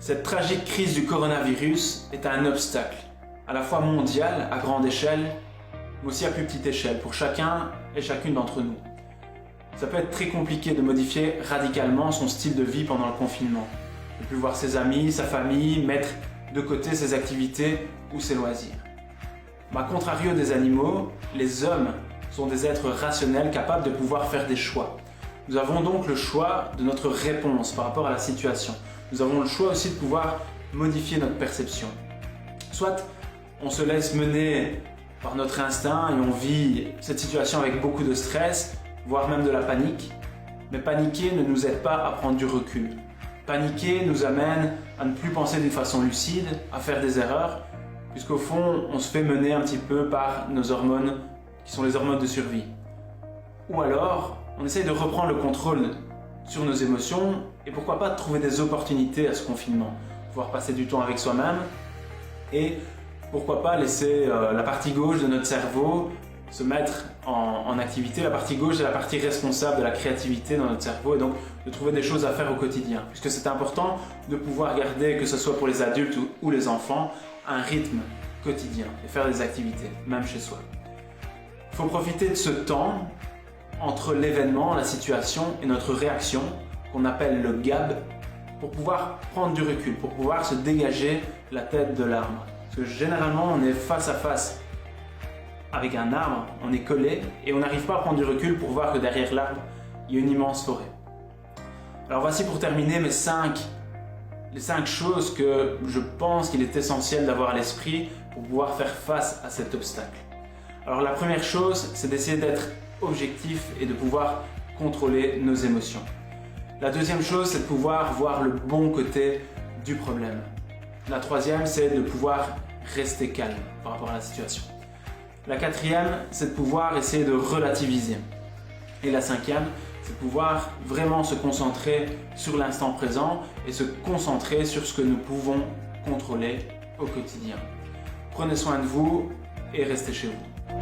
Cette tragique crise du coronavirus est un obstacle, à la fois mondial, à grande échelle, mais aussi à plus petite échelle, pour chacun et chacune d'entre nous. Ça peut être très compliqué de modifier radicalement son style de vie pendant le confinement. Ne plus voir ses amis, sa famille, mettre de côté ses activités ou ses loisirs. Mais à contrario des animaux, les hommes sont des êtres rationnels capables de pouvoir faire des choix. Nous avons donc le choix de notre réponse par rapport à la situation. Nous avons le choix aussi de pouvoir modifier notre perception. Soit on se laisse mener par notre instinct et on vit cette situation avec beaucoup de stress, voire même de la panique. Mais paniquer ne nous aide pas à prendre du recul. Paniquer nous amène à ne plus penser d'une façon lucide, à faire des erreurs, puisqu'au fond, on se fait mener un petit peu par nos hormones, qui sont les hormones de survie. Ou alors, on essaye de reprendre le contrôle sur nos émotions et pourquoi pas de trouver des opportunités à ce confinement. Pouvoir passer du temps avec soi-même et pourquoi pas laisser la partie gauche de notre cerveau se mettre en activité. La partie gauche est la partie responsable de la créativité dans notre cerveau et donc de trouver des choses à faire au quotidien. Puisque c'est important de pouvoir garder, que ce soit pour les adultes ou les enfants, un rythme quotidien et faire des activités, même chez soi. Il faut profiter de ce temps entre l'événement, la situation et notre réaction, qu'on appelle le gap, pour pouvoir prendre du recul, pour pouvoir se dégager la tête de l'arbre. Parce que généralement, on est face à face avec un arbre, on est collé et on n'arrive pas à prendre du recul pour voir que derrière l'arbre, il y a une immense forêt. Alors voici pour terminer les 5 choses que je pense qu'il est essentiel d'avoir à l'esprit pour pouvoir faire face à cet obstacle. Alors la première chose, c'est d'essayer d'être objectif et de pouvoir contrôler nos émotions. La deuxième chose, c'est de pouvoir voir le bon côté du problème. La troisième, c'est de pouvoir rester calme par rapport à la situation. La quatrième, c'est de pouvoir essayer de relativiser. Et la cinquième, c'est de pouvoir vraiment se concentrer sur l'instant présent et se concentrer sur ce que nous pouvons contrôler au quotidien. Prenez soin de vous et restez chez vous.